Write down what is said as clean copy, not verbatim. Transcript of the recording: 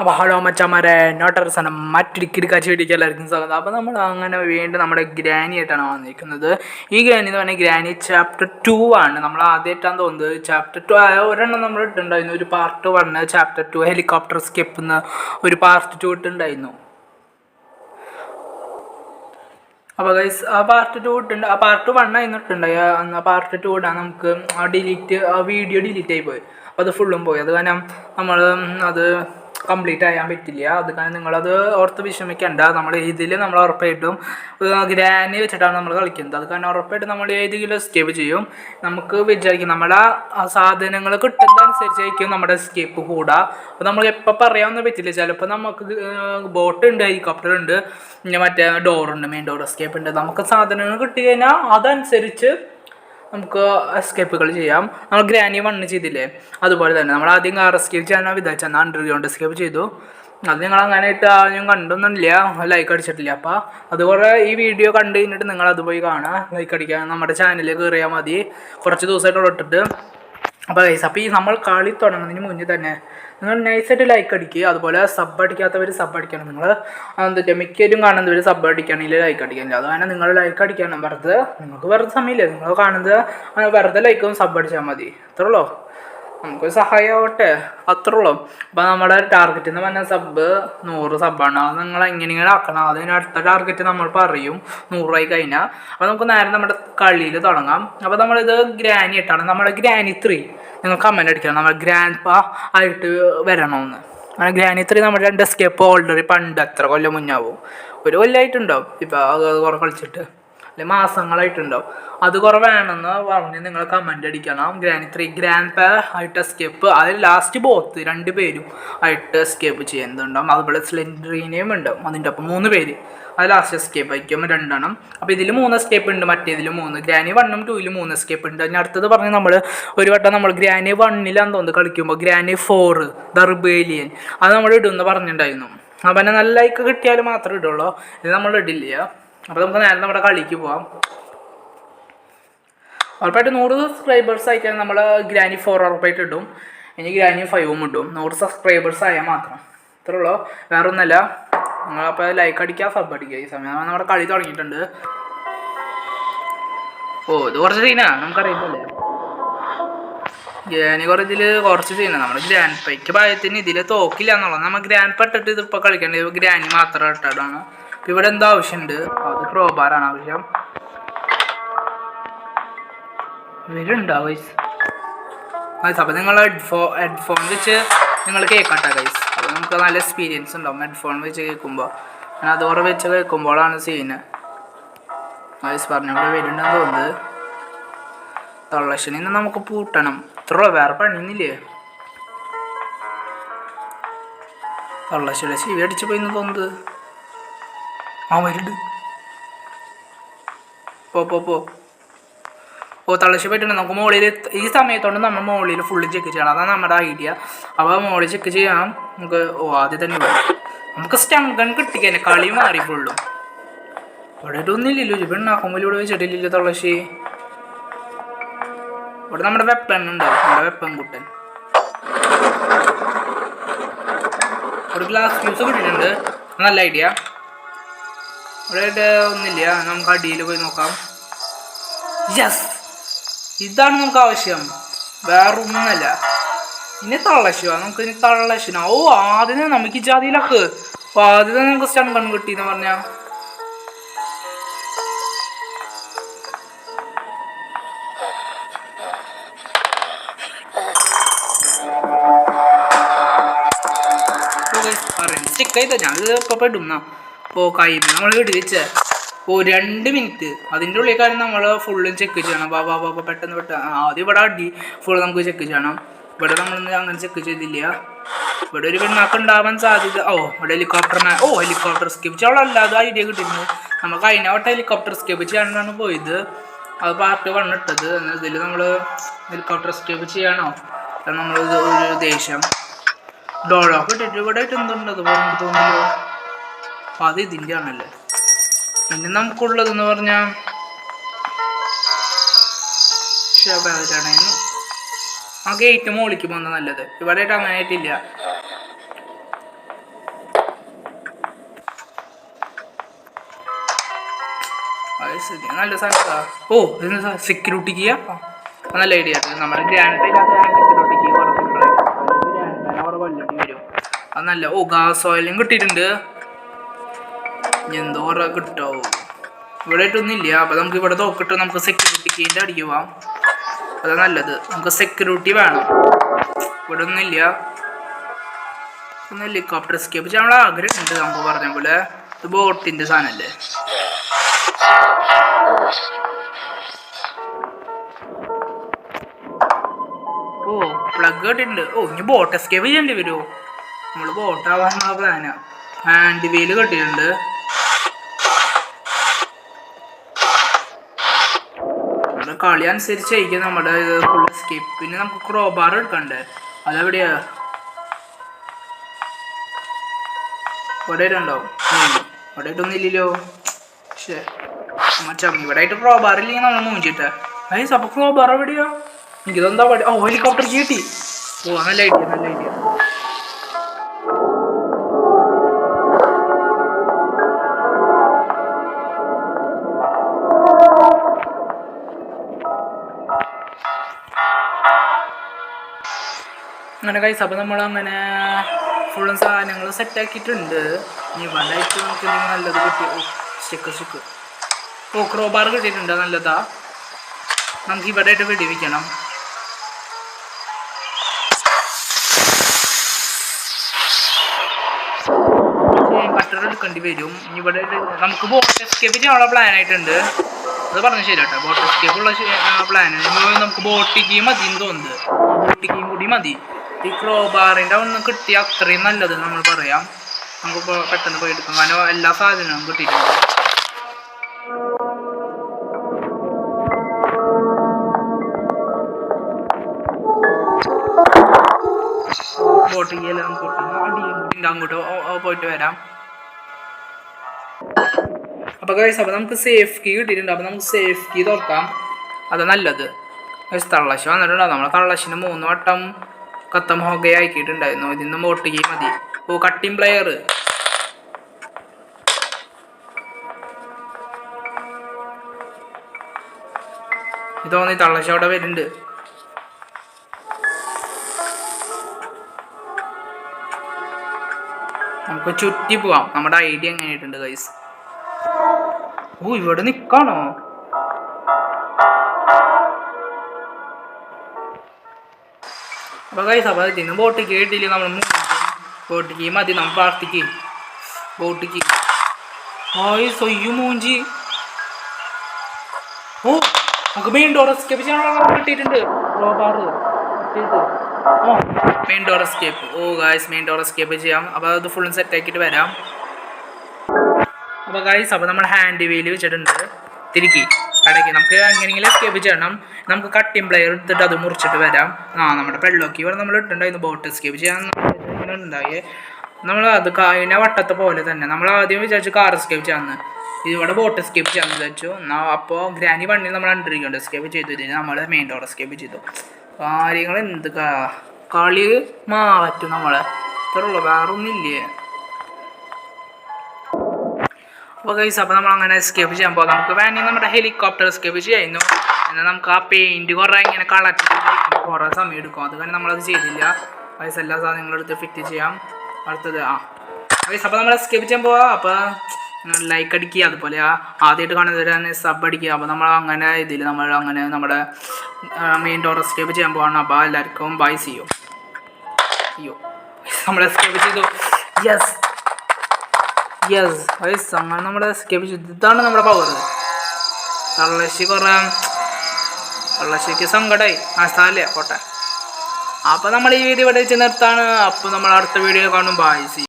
അപ്പോൾ ഹലോ മച്ചാമാരെ നോട്ടർസനം മറ്റൊരു കിടക്കാച്ചി വീട്ടിലേക്ക് എല്ലാവർക്കും സ്വാഗതം. അപ്പോൾ നമ്മൾ അങ്ങനെ വീണ്ടും നമ്മുടെ ഗ്രാനി ആയിട്ടാണ് വന്നിരിക്കുന്നത്. ഈ ഗ്രാനി എന്ന് പറഞ്ഞാൽ ഗ്രാനി ചാപ്റ്റർ 2 ആണ്. നമ്മൾ ആദ്യമായിട്ടാണ് തോന്നുന്നത് ചാപ്റ്റർ 2 ഒരെണ്ണം നമ്മൾ ഇട്ടുണ്ടായിരുന്നു, ഒരു പാർട്ട് 1 ചാപ്റ്റർ 2 ഹെലികോപ്റ്റർ സ്കെപ്പ് എന്ന് ഒരു പാർട്ട് 2 ഇട്ടുണ്ടായിരുന്നു. അപ്പോൾ ഗൈസ് ആ പാർട്ട് 2 ഇട്ടുണ്ട്, ആ പാർട്ട് 1 ആയിരുന്നു ഇട്ടുണ്ടായി. ആ പാർട്ട് 2 ഇടാൻ നമുക്ക് ആ വീഡിയോ ഡിലീറ്റ് ആയി പോയി. അപ്പോൾ അത് ഫുള്ളും പോയി. അത് കാരണം നമ്മൾ അത് കംപ്ലീറ്റ് ചെയ്യാൻ പറ്റില്ല. അത് കാരണം നിങ്ങളത് ഓർത്ത് വിഷമിക്കേണ്ട. നമ്മൾ ഇതിൽ നമ്മൾ ഉറപ്പായിട്ടും ഗ്രാനി വെച്ചിട്ടാണ് നമ്മൾ കളിക്കുന്നത്. അത് കാരണം ഉറപ്പായിട്ടും നമ്മൾ ഏതെങ്കിലും എസ്കേപ്പ് ചെയ്യും. നമുക്ക് വിചാരിക്കും നമ്മുടെ ആ സാധനങ്ങൾ കിട്ടുന്നതനുസരിച്ചായിരിക്കും നമ്മുടെ എസ്കേപ്പ് കൂടുക. അപ്പോൾ നമ്മൾ എപ്പോൾ പറയാമെന്ന് പറ്റില്ല. ചിലപ്പോൾ നമുക്ക് ബോട്ട് ഉണ്ട്, ഹെലികോപ്റ്റർ ഉണ്ട്, പിന്നെ മറ്റേ ഡോറുണ്ട്, മെയിൻ ഡോർ എസ്കേപ്പ് ഉണ്ട്. നമുക്ക് സാധനങ്ങൾ കിട്ടി കഴിഞ്ഞാൽ അതനുസരിച്ച് നമുക്ക് എസ്കേപ്പുകൾ ചെയ്യാം. നമ്മൾ ഗ്രാനി 1 ചെയ്തില്ലേ, അതുപോലെ തന്നെ നമ്മൾ ആദ്യം കാർ എസ്കേപ്പ് ചെയ്യാനാണ് വിചാരിച്ചത്. അണ്ടർഗ്രൗണ്ട് എസ്കേപ്പ് ചെയ്തു. അത് നിങ്ങൾ അങ്ങനെയായിട്ട് ആരും കണ്ടൊന്നുമില്ല, ലൈക്ക് അടിച്ചിട്ടില്ല. അപ്പോൾ അതുപോലെ ഈ വീഡിയോ കണ്ടു കഴിഞ്ഞിട്ട് നിങ്ങൾ അത് പോയി കാണുക, ലൈക്ക് അടിക്കുക. നമ്മുടെ ചാനലിൽ കയറിയാൽ മതി, കുറച്ച് ദിവസമായിട്ടുള്ള ഇട്ടിട്ട്. അപ്പോൾ ഗൈസ്, അപ്പോൾ ഈ നമ്മൾ കളി തുടങ്ങുന്നതിന് മുന്നേ തന്നെ നിങ്ങൾ നൈസായിട്ട് ലൈക്ക് അടിക്കുക. അതുപോലെ സബ് അടിക്കാത്തവർ സബ് അടിക്കണം. നിങ്ങൾ എന്തിട്ട് മിക്കവരും കാണുന്നവർ സബ് അടിക്കുകയാണെങ്കിൽ ലൈക്ക് അടിക്കാനില്ല. അത് കാരണം നിങ്ങൾ ലൈക്ക് അടിക്കണം. നിങ്ങൾക്ക് വെറുതെ സമയമില്ല, നിങ്ങൾ കാണുന്നത് വെറുതെ ലൈക്കും സബ് അടിച്ചാൽ മതി. അത്രേ ഉള്ളൂ, നമുക്കൊരു സഹായമാവട്ടെ, അത്രേ ഉള്ളൂ. അപ്പോൾ നമ്മുടെ ടാർഗറ്റ് എന്ന് പറഞ്ഞാൽ 100 സബ്ബാണ്. അത് നിങ്ങൾ എങ്ങനെയെങ്കിലും ആക്കണം. അതിന് അടുത്ത ടാർഗറ്റ് നമ്മൾ പറയും 100 ആയി കഴിഞ്ഞാൽ. അപ്പോൾ നമുക്ക് നേരെ നമ്മുടെ കളിയിൽ തുടങ്ങാം. അപ്പോൾ നമ്മളിത് ഗ്രാനി ആയിട്ടാണ്, നമ്മുടെ ഗ്രാനി 3 നിങ്ങൾ കമൻറ്റ് അടിക്കണം, നമ്മൾ ഗ്രാൻഡ് പാ ആയിട്ട് വരണമെന്ന്. അങ്ങനെ ഗ്രാനി 3 നമ്മുടെ 2 എസ്കേപ്പ് ഓൾറെഡി പണ്ട് എത്ര കൊല്ലം മുന്നാവും, ഒരു കൊല്ലമായിട്ടുണ്ടാവും. ഇപ്പോൾ അത് കുറേ കളിച്ചിട്ട്, അല്ലെങ്കിൽ മാസങ്ങളായിട്ടുണ്ടാവും. അത് കുറേ വേണമെന്ന് പറഞ്ഞ് നിങ്ങൾ കമൻറ്റ് അടിക്കണം. ഗ്രാനി 3 ഗ്രാൻഡ് പാ ആയിട്ട് എസ്കേപ്പ്, അതിൽ ലാസ്റ്റ് ബോത്ത് 2 പേരും ആയിട്ട് എസ്കേപ്പ് ചെയ്യുന്നുണ്ടാവും. അതുപോലെ സ്ലെൻഡറിനെയും ഉണ്ടാവും അതിൻ്റെ ഒപ്പം 3 പേര്. അത് ലാസ്റ്റ് എസ്കേപ്പ് ആയിരിക്കും 2 എണ്ണം. അപ്പോൾ ഇതിൽ 3 എസ്കേപ്പ് ഉണ്ട്, മറ്റേതിൽ 3. ഗ്രാനി 1ഉം 2ലും 3 എസ്കേപ്പ് ഉണ്ട്. അതിന് അടുത്തത് പറഞ്ഞ് നമ്മൾ ഒരു വട്ടം നമ്മൾ ഗ്രാനി 1ലാന്ന് തോന്നുന്നു കളിക്കുമ്പോൾ ഗ്രാനി 4 ദ റിബേലിയൻ അത് നമ്മൾ ഇടുമെന്ന് പറഞ്ഞിട്ടുണ്ടായിരുന്നു. അപ്പം തന്നെ നല്ല ലൈക്ക് കിട്ടിയാൽ മാത്രമേ ഇടുള്ളൂ, ഇത് നമ്മൾ ഇടില്ല. അപ്പോൾ നമുക്ക് നേരെ നമ്മുടെ കളിക്ക് പോവാം. ഉറപ്പായിട്ട് 100 സബ്സ്ക്രൈബേഴ്സ് ആയിക്കാൻ നമ്മൾ ഗ്രാനി 4 ഉറപ്പായിട്ട് ഇടും. ഇനി ഗ്രാനി 5ഉം ഇടും. 100 സബ്സ്ക്രൈബേഴ്സ് ആയാൽ മാത്രം, ഇത്രേ ഉള്ളൂ, വേറെ ഒന്നുമല്ല. നിങ്ങളപ്പോൾ ലൈക്ക് അടിക്കുക, സബ് അടിക്കുക. ഈ സമയം നമ്മുടെ കളി തുടങ്ങിയിട്ടുണ്ട്. ഇത് കുറച്ച് സീനാണ്, നമുക്കറിയില്ലേ. ഗ്രാനി കുറച്ച് സീനാണ്. നമ്മൾ ഗ്രാൻഡ് പൈക്ക് ഭയത്തിന് ഇതിൽ തോക്കില്ല എന്നുള്ളത്. നമ്മൾ ഗ്രാൻഡ് പട്ടിട്ട് ഇതിപ്പോൾ കളിക്കേണ്ടത് ഗ്രാനി മാത്രം ഇട്ടാണ്. ഇവിടെ എന്താ ആവശ്യമുണ്ട്, അത് ക്രോബാറാണ് ആവശ്യം. ഇവരുണ്ടാവും ഗൈസ്. അപ്പോൾ നിങ്ങൾ ഹെഡ്ഫോൺ വെച്ച് നിങ്ങൾ കേൾക്കട്ടെ ഗൈസ്. അപ്പോൾ നമുക്ക് നല്ല എക്സ്പീരിയൻസ് ഉണ്ടാവും ഹെഡ്ഫോൺ വെച്ച് കേൾക്കുമ്പോൾ. അങ്ങനെ അതോടെ വെച്ച് കേൾക്കുമ്പോഴാണ് സീന്. ഗൈസ് പറഞ്ഞവിടെ വരുന്നുണ്ടെന്ന് തോന്നുന്നത്. തള്ളശനിന്ന് നമുക്ക് പൂട്ടണം, ഇത്ര വേറെ പണിയൊന്നുമില്ലേ. തള്ളശില ശിവ അടിച്ച് പോയിന്ന് തോന്നുന്നത്. വരുന്നുണ്ട്, പോ തള്ളശ്ശി പോയിട്ടുണ്ട്. നമുക്ക് മുകളിൽ ഈ സമയത്തോണ്ട് നമ്മൾ മുകളിൽ ഫുള്ള് ചെക്ക് ചെയ്യണം, അതാണ് നമ്മുടെ ഐഡിയ. അപ്പോൾ മുകളിൽ ചെക്ക് ചെയ്യണം നമുക്ക്. ആദ്യം തന്നെ നമുക്ക് സ്റ്റങ്കൺ കിട്ടിക്കന്നെ കളി മാറി ഫുള്ളും. ഇവിടെ ഇട്ടൊന്നുമില്ലല്ലോ, പെണ്ണാക്കുമ്പോൾ ഇവിടെ വെച്ചിട്ടില്ലല്ലോ തള്ളശ്ശി. ഇവിടെ നമ്മുടെ വെപ്പൺ ഉണ്ടാവും, നമ്മുടെ വെപ്പൺ കുട്ടൻ. ഒരു ഗ്ലാസ് ഫ്യൂസ് കിട്ടിയിട്ടുണ്ട്, നല്ല ഐഡിയ. ഇവിടെ ഒന്നുമില്ല, നമുക്ക് അടിയിൽ പോയി നോക്കാം. യെസ്, ഇതാണ് നമുക്ക് ആവശ്യം, വേറൊന്നുമല്ല. ഇനി തള്ളശിവ, നമുക്ക് ഇനി തള്ളശിന. ആദ്യം നമുക്ക് ഈ ജാതിയിലൊക്കെ ആദ്യം നമുക്ക് സ്റ്റൺ കിട്ടിയെന്ന് പറഞ്ഞാൽ. സ്റ്റിക്ക് ചെയ്താ ഞാനിത് ഇപ്പോൾ പെടുന്ന. കൈമ നമ്മൾ ഇടിവെച്ചേ 2 മിനിറ്റ് അതിൻ്റെ ഉള്ളിൽ കാര്യം നമ്മൾ ഫുള്ളും ചെക്ക് ചെയ്യണം. പെട്ടെന്ന് ആദ്യം ഇവിടെ അടി ഫുൾ നമുക്ക് ചെക്ക് ചെയ്യണം. ഇവിടെ നമ്മളൊന്നും അങ്ങനെ ചെക്ക് ചെയ്തില്ല. ഇവിടെ ഒരു പെണ്ണാക്ക് ഉണ്ടാവാൻ സാധ്യത. ഇവിടെ ഹെലികോപ്റ്റർ സ്കേപ്പ് ചെയ്യാൻ അല്ലാതെ ഐഡിയ കിട്ടിയിരുന്നു. നമുക്ക് അതിനോട്ട് ഹെലികോപ്റ്റർ സ്കേപ്പ് ചെയ്യാനാണ് പോയത്. അത് പാർട്ട് 1 ഇട്ടത്. ഇതിൽ നമ്മൾ ഹെലികോപ്റ്റർ സ്കേപ്പ് ചെയ്യണോ നമ്മൾ ഒരു ദേഷ്യം ഡോളൊക്കെ ഇട്ടിട്ട് ഇവിടെ ആയിട്ട് എന്തുണ്ടത് പറഞ്ഞു തോന്നില്ലോ. അപ്പം അത് ഇതിൻ്റെ ആണല്ലേ. പിന്നെ നമുക്കുള്ളതെന്ന് പറഞ്ഞാൽ ആ ഗേറ്റ് മോളിക്ക് പോകുന്നത് നല്ലത്. ഇവിടെ ആയിട്ട് അങ്ങനെ ആയിട്ടില്ല. നല്ല സാധനത്താ. ഓ ഇത് സെക്യൂരിറ്റി കീ നല്ല ഐഡിയ ആയിട്ട് നമ്മുടെ ഗ്രാൻഡ് സെക്യൂരിറ്റി കീ കുറച്ച് കൊല്ലേണ്ടി വരും. അത് നല്ല. ഓ ഗ്യാസ് ഓയിലും കിട്ടിയിട്ടുണ്ട്. എന്തോ കിട്ടാവോ ഇവിടെ ആയിട്ടൊന്നുമില്ല. അപ്പോൾ നമുക്ക് ഇവിടെ നോക്കിട്ട് നമുക്ക് സെക്യൂരിറ്റി കീൻ്റെ അടിക്ക് പോവാം. അതാ നല്ലത്. നമുക്ക് സെക്യൂരിറ്റി വേണം. ഇവിടെ ഒന്നുമില്ല. ഒന്ന് ഹെലികോപ്റ്റർ എസ്കേപ്പ് ചെയ്യാനുള്ള ആഗ്രഹം ഉണ്ട്. നമുക്ക് പറഞ്ഞ പോലെ ഇത് ബോട്ടിൻ്റെ സാധനമല്ലേ. ഓ പ്ലഗ് കെട്ടിട്ടുണ്ട്. ഓ ഇനി ബോട്ട് എസ്കേപ്പ് ചെയ്യേണ്ടി വരുമോ? നമ്മൾ ബോട്ടാവാനുള്ള പ്ലാനാ. ഹാൻഡ് വീല് കെട്ടിയിട്ടുണ്ട്. നമ്മുടെ കളി അനുസരിച്ചായിരിക്കും നമ്മുടെ ഇത് ഫുൾ എസ്കേപ്പ്. പിന്നെ നമുക്ക് ക്രോബാർ എടുക്കണ്ടേ? അതെവിടെയാ? ഇവിടെ ഉണ്ടാവും. ഇവിടെ ആയിട്ടൊന്നും ഇല്ലല്ലോ. പക്ഷേ മച്ചമ്മ ഇവിടെ ആയിട്ട് ക്രോബാർ ഇല്ലെങ്കിൽ നമ്മൾ മൂഞ്ചിട്ടേ. അപ്പൊ ക്രോബാർ എവിടെയോ? എനിക്കിതെന്താ പടി. ഓ ഹെലികോപ്റ്റർ കിട്ടി. ഓ നല്ല ഐഡിയ നല്ല ഐഡിയ. അങ്ങനെ കൈസ് അപ്പോൾ നമ്മളങ്ങനെ ഫുള്ളും സാധനങ്ങൾ സെറ്റാക്കിയിട്ടുണ്ട്. ഇനി വല്ലായിട്ട് നമുക്ക് എന്തെങ്കിലും നല്ലത് കിട്ടി. ഓ സ്റ്റിക്ക് ഓ ക്രോബാർ കിട്ടിയിട്ടുണ്ട്. നല്ലതാ. നമുക്ക് ഇവിടെ ആയിട്ട് വെടിവെക്കണം. കട്ടർ എടുക്കേണ്ടി വരും. ഇനി ഇവിടെ നമുക്ക് ബോട്ട് എസ്കേപ്പ് ചെയ്യാനുള്ള പ്ലാൻ ആയിട്ടുണ്ട്. അത് പറഞ്ഞ ശരി കേട്ടോ. ബോട്ട് എസ്കേപ്പ് ഉള്ള പ്ലാൻ. നമുക്ക് ബോട്ടിക്ക് മതി എന്ന് തോന്നുന്നത്. ബോട്ടിക്കും കൂടി മതി. ഈ ക്രോബാറിൻ്റെ ഒന്ന് കിട്ടിയ അത്രയും നല്ലത് നമ്മൾ പറയാം. നമുക്കിപ്പോൾ പെട്ടെന്ന് പോയി എടുക്കാം. കാരണം എല്ലാ സാധനവും കിട്ടിയിട്ടുണ്ട്. ബോട്ടിക്കെല്ലാം നമുക്ക് അങ്ങോട്ട് പോയിട്ട് വരാം. അപ്പോൾ ഗൈസ് അപ്പോൾ നമുക്ക് സേഫ് കീ കിട്ടിയിട്ടുണ്ട്. അപ്പോൾ നമുക്ക് സേഫ് കീ തുറക്കാം. അത് നല്ലത്. തള്ളശി വന്നിട്ടുണ്ടാവും. നമ്മളെ തള്ളശിന് 3 വട്ടം കത്തം ഹോഗയെ ആക്കിയിട്ടുണ്ടായിരുന്നു. ഇതിന്ന് ബോട്ടിക്ക് മതി. ഓ കട്ടിങ് പ്ലെയർ. ഇത് തോന്നി തള്ളശി അവിടെ വരുന്നുണ്ട്. നമുക്ക് ചുറ്റി പോവാം. നമ്മുടെ ഐഡിയ എങ്ങനെയായിട്ടുണ്ട് ഗൈസ്? ഓ ഇവിടെ നിൽക്കാണോ? അപ്പോൾ ഗൈസ് അപ്പോൾ ഇതിന് ബോട്ടിക്ക് കിട്ടിയില്ല. നമ്മൾ ബോട്ടിക്ക് മതി. നമ്മൾ പ്രാർത്ഥിക്ക് ബോട്ടിക്ക്. സൊയ്യു മൂഞ്ചി. ഓ നമുക്ക് മെയിൻ ഡോർ എസ്കേപ്പ് ചെയ്യാനുള്ള കിട്ടിയിട്ടുണ്ട്. റോബാറ് മെയിൻ ഡോർ എസ്കേപ്പ്. ഓ ഗൈസ് മെയിൻ ഡോർ എസ്കേപ്പ് ചെയ്യാം. അപ്പോൾ അത് ഫുള്ളും സെറ്റ് ആക്കിയിട്ട് വരാം. അപ്പോൾ ഗൈസ് അപ്പോൾ നമ്മൾ ഹാൻഡ് വീല് വെച്ചിട്ടുണ്ട്. തിരിക്കി കടയ്ക്ക് നമുക്ക് എങ്ങനെയെങ്കിലും എസ്കേപ്പ് ചെയ്യണം. നമുക്ക് കട്ടിങ് പ്ലെയർ എടുത്തിട്ട് അത് മുറിച്ചിട്ട് വരാം. നമ്മുടെ പെള്ളോക്കി ഇവിടെ നമ്മൾ ഇട്ടുണ്ടായിരുന്നു. ബോട്ട് എസ്കേപ്പ് ചെയ്യാൻ ഇങ്ങനെ ഉണ്ടായേ. നമ്മൾ അത് അതിനെ വട്ടത്തെ പോലെ തന്നെ നമ്മൾ ആദ്യം വിചാരിച്ചു കാർ എസ്കേപ്പ് ചെയ്യാമെന്ന്. ഇവിടെ ബോട്ട് എസ്കേപ്പ് ചെയ്യാമെന്ന് വിചാരിച്ചു. അപ്പോൾ ഗ്രാനി വണ്ണിൽ നമ്മൾ അണ്ടറിക്കൊണ്ട് എസ്കേപ്പ് ചെയ്തു. ഇതിന് നമ്മൾ മെയിൻ ഡോർ എസ്കേപ്പ് ചെയ്തു. കാര്യങ്ങൾ എന്ത് കളി മാറ്റും നമ്മളെ. ഇത്രയുള്ളൂ, വേറെ ഒന്നുമില്ലേ. അപ്പോൾ ഗൈസ് അപ്പോൾ നമ്മൾ അങ്ങനെ എസ്കേപ്പ് ചെയ്യാൻ പോകാം. നമുക്ക് വേണമെങ്കിൽ നമ്മുടെ ഹെലികോപ്റ്റർ എസ്കേപ്പ് ചെയ്യായിരുന്നു. എന്നാൽ നമുക്ക് ആ പെയിൻറ്റ് കുറേ ഇങ്ങനെ കളറ്റിട്ട് കുറേ സമയം എടുക്കും. അത് കാരണം നമ്മളത് ചെയ്തില്ല. ഗൈസ് എല്ലാ സാധനങ്ങളും എടുത്ത് ഫിറ്റ് ചെയ്യാം. അടുത്തത് ഗൈസ് അപ്പോൾ നമ്മൾ എസ്കേപ്പ് ചെയ്യാൻ പോവാം. അപ്പോൾ ലൈക്ക് അടിക്കുക. അതുപോലെ ആദ്യമായിട്ട് കാണുന്നവരാണ് സബ് അടിക്കുക. അപ്പോൾ നമ്മൾ അങ്ങനെ ഇതിൽ നമ്മൾ അങ്ങനെ നമ്മുടെ മെയിൻ ഡോർ എസ്കേപ്പ് ചെയ്യാൻ പോവാണ്. അപ്പോൾ എല്ലാവർക്കും ബൈ ചെയ്യും. അയ്യോ നമ്മൾ എസ്കേപ്പ് ചെയ്തു. യെസ് ഗൈസ് അങ്ങനെ നമ്മുടെ എസ്കേപ്പ് ചെയ്തു. ഇതാണ് നമ്മുടെ പവർ. തള്ളശ്ശിക്ക് സങ്കടമായി. സ്ഥലേ പോട്ടെ. അപ്പോൾ നമ്മൾ ഈ വീഡിയോ ഇവിടെ വെച്ച് നിർത്താണ്. അപ്പോൾ നമ്മൾ അടുത്ത വീഡിയോ കാണും. Bye C.